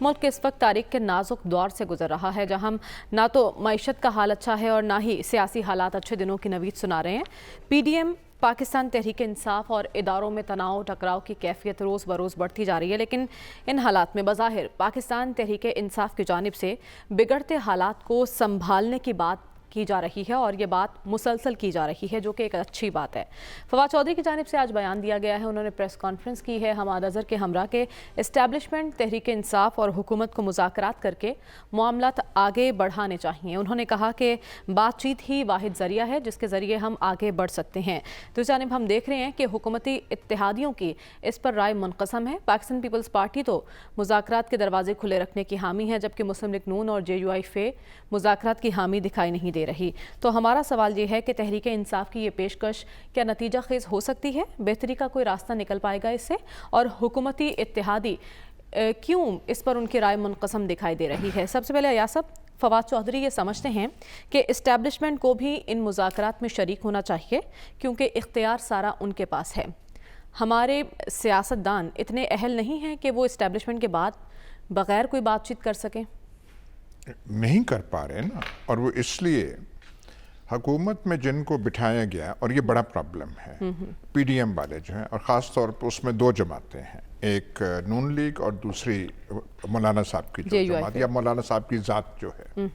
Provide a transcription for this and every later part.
मुल्क इस वक्त तारीख के नाजुक दौर से गुजर रहा है, जहां हम ना तो मईशत का हाल अच्छा है और ना ही सियासी हालात अच्छे दिनों की नवीद सुना रहे हैं। पीडीएम, पाकिस्तान तहरीक इंसाफ और इदारों में तनाव टकराव की कैफियत रोज़ बरोज़ बढ़ती जा रही है, लेकिन इन हालात में बज़ाहिर पाकिस्तान तहरीक इंसाफ की जानिब से बिगड़ते हालात को संभालने की बात की जा रही है और ये बात मुसलसल की जा रही है, जो कि एक अच्छी बात है। फवाद चौधरी की जानिब से आज बयान दिया गया है, उन्होंने प्रेस कॉन्फ्रेंस की है। हमाद अज़हर के हमरा के इस्टेब्लिशमेंट तहरीक इंसाफ और हुकूमत को मुज़ाकरात करके मामलात आगे बढ़ाने चाहिए। उन्होंने कहा कि बातचीत ही वाहिद ज़रिया है जिसके ज़रिए हम आगे बढ़ सकते हैं। दूसरी जानिब हम देख रहे हैं कि हुकूमती इत्तेहादियों की इस पर राय मुनक़सम है। पाकिस्तान पीपल्स पार्टी तो मुज़ाकरात के दरवाजे खुले रखने की हामी है, जबकि मुस्लिम लीग नून और JUI मुज़ाकरात की हामी दिखाई नहीं दे रही। तो हमारा सवाल ये है कि तहरीक इंसाफ की ये पेशकश क्या नतीजा खेज हो सकती है? बेहतरी का कोई रास्ता निकल पाएगा इससे? और हुकूमती इत्तेहादी क्यों इस पर उनकी राय मुनक़सम दिखाई दे रही है? सबसे पहले यासब, फवाद चौधरी ये समझते हैं कि इस्टेब्लिशमेंट को भी इन मुज़ाकरात में शरीक होना चाहिए क्योंकि इख्तियार सारा उनके पास है। हमारे सियासतदान इतने अहल नहीं हैं कि वो इस्टेब्लिशमेंट के बाद बग़ैर कोई बातचीत कर सकें? नहीं कर पा रहे ना, और वो इसलिए हुकूमत में जिनको बिठाया गया, और ये बड़ा प्रॉब्लम है, पीडीएम वाले जो हैं, और ख़ास तौर पर उसमें दो जमातें हैं, एक नून लीग और दूसरी मौलाना साहब की जो जमात या मौलाना साहब की ज़ात जो है,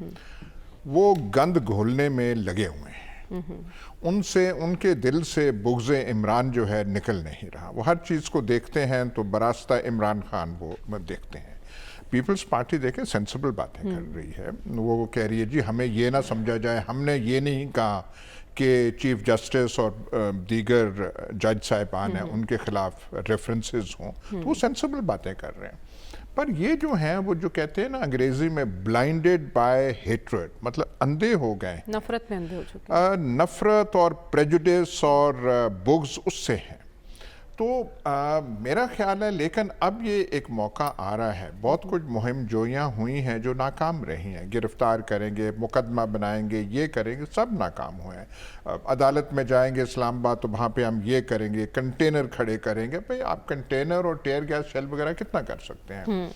वो गंद घोलने में लगे हुए हैं। उनसे, उनके दिल से बुग़्ज़े इमरान जो है निकल नहीं रहा। वो हर चीज़ को देखते हैं तो बरास्ता इमरान खान वो देखते हैं। पीपल्स पार्टी देखें सेंसिबल बातें कर रही है। वो कह रही है जी हमें ये ना समझा जाए, हमने ये नहीं कहा कि चीफ जस्टिस और दीगर जज साहिबान हैं उनके खिलाफ रेफरेंसेस हों, तो वो सेंसिबल बातें कर रहे हैं। पर ये जो हैं, वो जो कहते हैं ना अंग्रेजी में ब्लाइंडेड बाय हेट्रेड, मतलब अंधे हो गए, नफरत में अंधे हो चुके, नफरत और प्रेजुडिस और बुग़्ज़ उससे हैं। तो मेरा ख्याल है, लेकिन अब ये एक मौका आ रहा है। बहुत कुछ मुहिम जोइयाँ हुई हैं जो नाकाम रही हैं। गिरफ्तार करेंगे, मुकदमा बनाएंगे, ये करेंगे, सब नाकाम हुए हैं। अदालत में जाएंगे इस्लामाबाद तो वहाँ पे हम ये करेंगे, कंटेनर खड़े करेंगे। भाई आप कंटेनर और टेयर गैस शेल वगैरह कितना कर सकते हैं?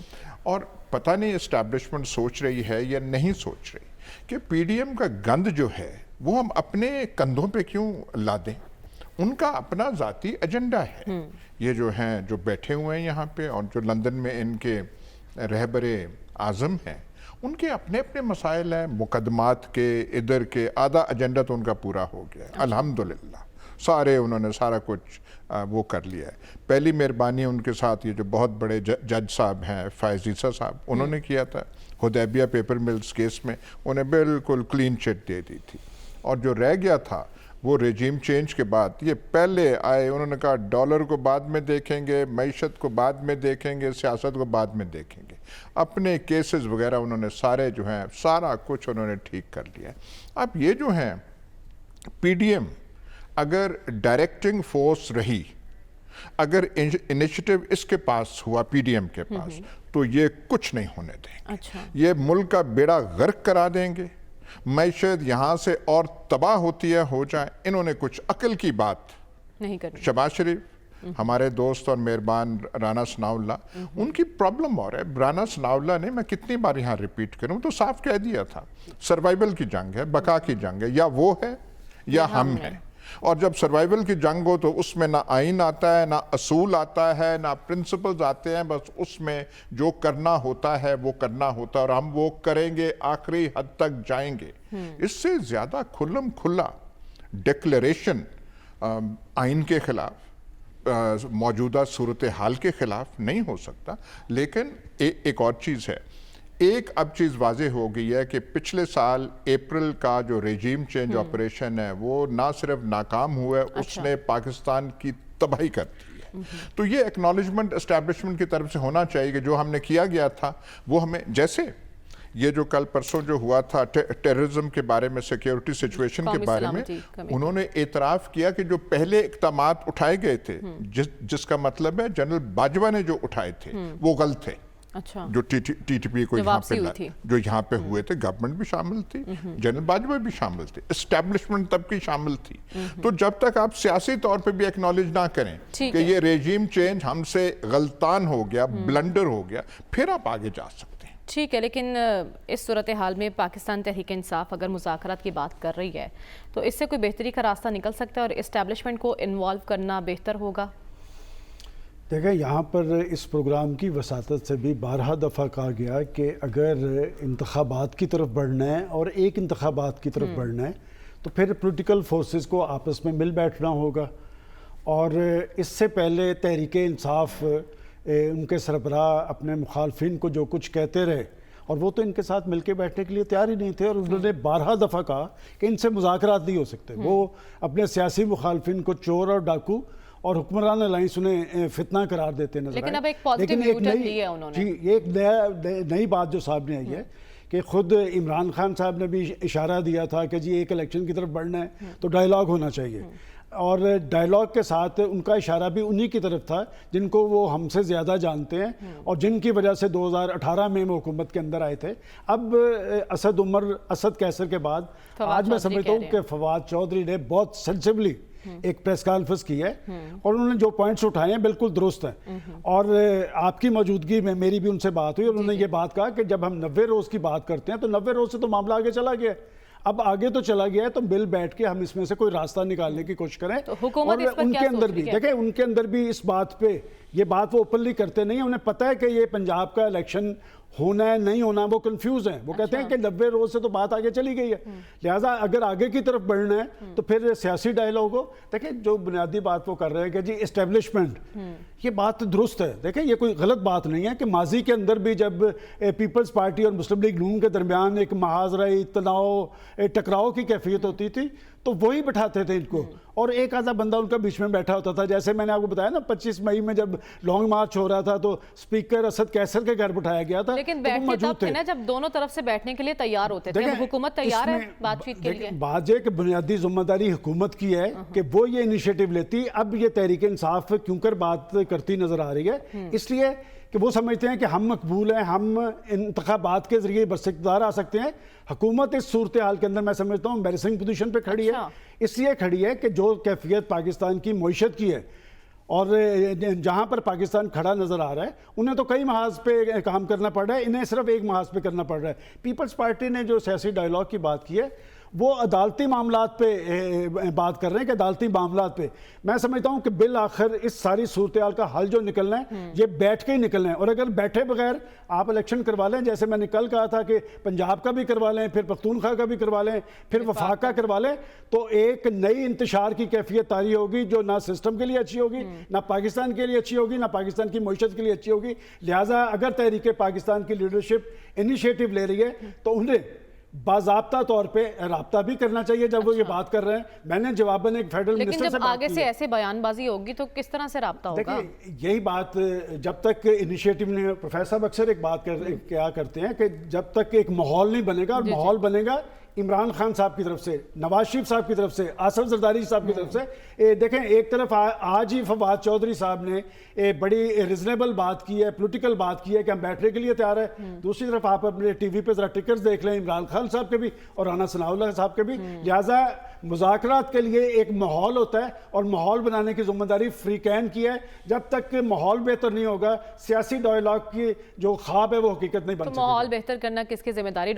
और पता नहीं इस्टेब्लिशमेंट सोच रही है या नहीं सोच रही कि पीडीएम का गंद जो है वो हम अपने कंधों पे क्यों ला दें। उनका अपना ज़ाती एजेंडा है। ये जो हैं, जो बैठे हुए हैं यहाँ पे और जो लंदन में इनके रहबरे आज़म हैं, उनके अपने अपने मसाइल हैं, मुकदमात के, इधर के। आधा एजेंडा तो उनका पूरा हो गया है अल्हम्दुलिल्लाह। सारे उन्होंने सारा कुछ वो कर लिया है। पहली मेहरबानी उनके साथ ये जो बहुत बड़े जज साहब हैं, फ़ायज़ ईसा साहब, उन्होंने किया था। हुदैबिया पेपर मिल्स केस में उन्हें बिल्कुल क्लीन चिट दे दी थी। और जो रह गया था वो रेजिम चेंज के बाद ये पहले आए, उन्होंने कहा डॉलर को बाद में देखेंगे, मईशत को बाद में देखेंगे, सियासत को बाद में देखेंगे। अपने केसेस वगैरह उन्होंने सारे जो हैं, सारा कुछ उन्होंने ठीक कर लिया। अब ये जो हैं पीडीएम अगर डायरेक्टिंग फोर्स रही, अगर इनिशिएटिव इसके पास हुआ, पीडीएम के पास, तो ये कुछ नहीं होने देंगे। अच्छा। ये मुल्क का बेड़ा गर्क करा देंगे। मैशत यहाँ से और तबाह होती है हो जाए। इन्होंने कुछ अकल की बात नहीं करनी। शहबाज शरीफ हमारे दोस्त और मेहरबान राना सनाउल्लाह, उनकी प्रॉब्लम और है। राना सनाउल्लाह ने, मैं कितनी बार यहाँ रिपीट करूँ, तो साफ कह दिया था सर्वाइवल की जंग है, बका की जंग है, या वो है या हम हैं। और जब सर्वाइवल की जंग हो तो उसमें ना आइन आता है, ना असूल आता है, ना प्रिंसिपल्स आते हैं। बस उसमें जो करना होता है वो करना होता है, और हम वो करेंगे, आखिरी हद तक जाएंगे। इससे ज़्यादा खुल्लम खुल्ला डिक्लेरेशन आइन के खिलाफ, मौजूदा सूरत हाल के खिलाफ नहीं हो सकता। लेकिन एक और चीज़ है, एक अब चीज़ वाज़ेह हो गई है कि पिछले साल अप्रैल का जो रेजिम चेंज ऑपरेशन है वो ना सिर्फ नाकाम हुआ है, उसने पाकिस्तान की तबाही कर दी है। तो ये एक्नॉलेजमेंट एस्टेब्लिशमेंट की तरफ से होना चाहिए कि जो हमने किया गया था वो हमें, जैसे ये जो कल परसों जो हुआ था टेररिज्म के बारे में, सिक्योरिटी सिचुएशन के बारे में, उन्होंने एतराफ़ किया कि जो पहले इक़दामात उठाए गए थे, जिसका मतलब है जनरल बाजवा ने जो उठाए थे वो गलत थे। अच्छा, جو TTP کو جو یہاں واپسی پہ ہوئی تھی۔ جو یہاں پہ ہوئے تھے، گورنمنٹ بھی شامل تھی، جنرل باجوہ بھی شامل تھی، اسٹیبلشمنٹ تب کی شامل تھی۔ تو جب تک آپ سیاسی طور پہ بھی ایکنالج نہ کریں ٹھیک کہ ہے۔ یہ ریجیم چینج ہم سے غلطان ہو گیا، بلنڈر ہو گیا، پھر آپ آگے جا سکتے ہیں۔ ٹھیک ہے، لیکن اس صورتحال میں پاکستان تحریک انصاف اگر مذاکرات کی بات کر رہی ہے تو اس سے کوئی بہتری کا راستہ نکل سکتا ہے اور اسٹیبلشمنٹ کو انوالو کرنا بہتر ہوگا؟ دیکھیں، یہاں پر اس پروگرام کی وساطت سے بھی بارہا دفعہ کہا گیا کہ اگر انتخابات کی طرف بڑھنا ہے اور ایک انتخابات کی طرف بڑھنا ہے تو پھر پولیٹیکل فورسز کو آپس میں مل بیٹھنا ہوگا، اور اس سے پہلے تحریک انصاف ان کے سربراہ اپنے مخالفین کو جو کچھ کہتے رہے، اور وہ تو ان کے ساتھ مل کے بیٹھنے کے لیے تیار ہی نہیں تھے، اور انہوں نے بارہا دفعہ کہا کہ ان سے مذاکرات نہیں ہو سکتے۔ وہ اپنے سیاسی مخالفین کو چور اور ڈاکو اور حکمران الائنس انہیں فتنہ قرار دیتے نظر آئے۔ لیکن اب ایک پازیٹیو یو ٹرن لی ہے انہوں نے۔ جی، یہ ایک نئی بات جو سامنے آئی ہے کہ خود عمران خان صاحب نے بھی اشارہ دیا تھا کہ جی ایک الیکشن کی طرف بڑھنا ہے تو ڈائیلاگ ہونا چاہیے، اور ڈائیلاگ کے ساتھ ان کا اشارہ بھی انہی کی طرف تھا جن کو وہ ہم سے زیادہ جانتے ہیں اور جن کی وجہ سے 2018 میں وہ حکومت کے اندر آئے تھے۔ اب اسد کیسر کے بعد آج میں سمجھتا ہوں کہ فواد چودھری نے بہت سینسبلی ایک پریس کانفرنس کی ہے، اور انہوں نے جو پوائنٹس اٹھائے ہیں بالکل درست ہیں، اور آپ کی موجودگی میں میری بھی ان سے بات ہوئی، اور انہوں نے یہ بات کہا کہ جب ہم 90 روز کی بات کرتے ہیں تو 90 روز سے تو معاملہ آگے چلا گیا ہے، اب آگے تو چلا گیا ہے تو مل بیٹھ کے ہم اس میں سے کوئی راستہ نکالنے کی کوشش کریں۔ حکومت اور اس پر ان کیا کے اندر سوچ بھی رہی ہے؟ دیکھیں، ان کے اندر بھی اس بات پہ یہ بات وہ اوپنلی کرتے نہیں ہیں، انہیں پتہ ہے کہ یہ پنجاب کا الیکشن ہونا ہے نہیں ہونا، وہ کنفیوز ہیں، وہ کہتے ہیں کہ 90 روز سے تو بات آگے چلی گئی ہے، لہٰذا اگر آگے کی طرف بڑھنا ہے تو پھر سیاسی ڈائیلاگ ہو۔ دیکھیں، جو بنیادی بات وہ کر رہے ہیں کہ جی اسٹیبلشمنٹ، یہ بات درست ہے، دیکھیں یہ کوئی غلط بات نہیں ہے کہ ماضی کے اندر بھی جب پیپلز پارٹی اور مسلم لیگ نون کے درمیان ایک محاذرہ تناؤ ٹکراؤ کی کیفیت ہوتی تھی تو وہی بٹھاتے تھے ان کو، اور ایک آدھا بندہ ان کا بیچ میں بیٹھا ہوتا تھا، جیسے میں نے آپ کو بتایا نا 25 مئی میں جب لانگ مارچ ہو رہا تھا تو اسپیکر اسد کیسر کے گھر بٹھایا گیا تھا، لیکن بیٹھے تب تھے نا جب دونوں طرف سے بیٹھنے کے لیے تیار ہوتے تھے، اب حکومت تیار ہے بات چیت کے لیے؟ بات یہ کہ بنیادی ذمہ داری حکومت کی ہے کہ وہ یہ انیشیٹو لیتی، اب یہ تحریک انصاف کیوں کر بات کرتی نظر آ رہی ہے، اس لیے کہ وہ سمجھتے ہیں کہ ہم مقبول ہیں، ہم انتخابات کے ذریعے برس اقتدار آ سکتے ہیں۔ حکومت اس صورتحال کے اندر میں سمجھتا ہوں امبیرسنگ پوزیشن پہ کھڑی ہے، اس لیے کھڑی ہے کہ جو کیفیت پاکستان کی معیشت کی ہے اور جہاں پر پاکستان کھڑا نظر آ رہا ہے، انہیں تو کئی محاذ پہ کام کرنا پڑ رہا ہے، انہیں صرف ایک محاذ پہ کرنا پڑ رہا ہے۔ پیپلز پارٹی نے جو سیاسی ڈائیلاگ کی بات کی ہے وہ عدالتی معاملات پہ بات کر رہے ہیں کہ عدالتی معاملات پہ میں سمجھتا ہوں کہ بالآخر اس ساری صورتحال کا حل جو نکلنا ہے یہ بیٹھ کے ہی نکلنا ہے، اور اگر بیٹھے بغیر آپ الیکشن کروا لیں، جیسے میں نے کل کہا تھا کہ پنجاب کا بھی کروا لیں، پھر پختونخوا کا بھی کروا لیں، پھر وفاق کا کروا لیں، تو ایک نئی انتشار کی کیفیت طاری ہوگی جو نہ سسٹم کے لیے اچھی ہوگی، نہ پاکستان کے لیے اچھی ہوگی، نہ پاکستان کی معیشت کے لیے اچھی ہوگی۔ لہٰذا اگر تحریک پاکستان کی لیڈرشپ انیشیٹو لے رہی ہے تو انہیں باضابطہ طور پہ رابطہ بھی کرنا چاہیے جب وہ یہ بات کر رہے ہیں۔ میں نے جواباً ایک فیڈرل منسٹر سے لیکن جب بات آگے کی سے ہے، ایسے بیان بازی ہوگی تو کس طرح سے رابطہ ہوگا؟ دیکھیں یہی بات جب تک انیشیٹو نے پروفیسر صاحب اکثر ایک بات کیا کرتے ہیں کہ جب تک ایک ماحول نہیں بنے گا، اور ماحول بنے گا عمران خان صاحب کی طرف سے، نواز شریف صاحب کی طرف سے، آصف زرداری صاحب کی طرف سے۔ دیکھیں ایک طرف آج ہی فواد چودھری صاحب نے بڑی ریزنیبل بات کی ہے، پولیٹیکل بات کی ہے کہ ہم بیٹھنے کے لیے تیار ہیں، دوسری طرف آپ اپنے ٹی وی پہ ذرا ٹکرز دیکھ لیں عمران خان صاحب کے بھی اور رانا ثناء اللہ صاحب کے بھی۔ لہٰذا مذاکرات کے لیے ایک ماحول ہوتا ہے، اور ماحول بنانے کی ذمہ داری فری کین کی ہے۔ جب تک ماحول بہتر نہیں ہوگا، سیاسی ڈائیلاگ کی جو خواب ہے وہ حقیقت نہیں بن تو سکے۔ ماحول بہتر کرنا کس کی ذمہ داری؟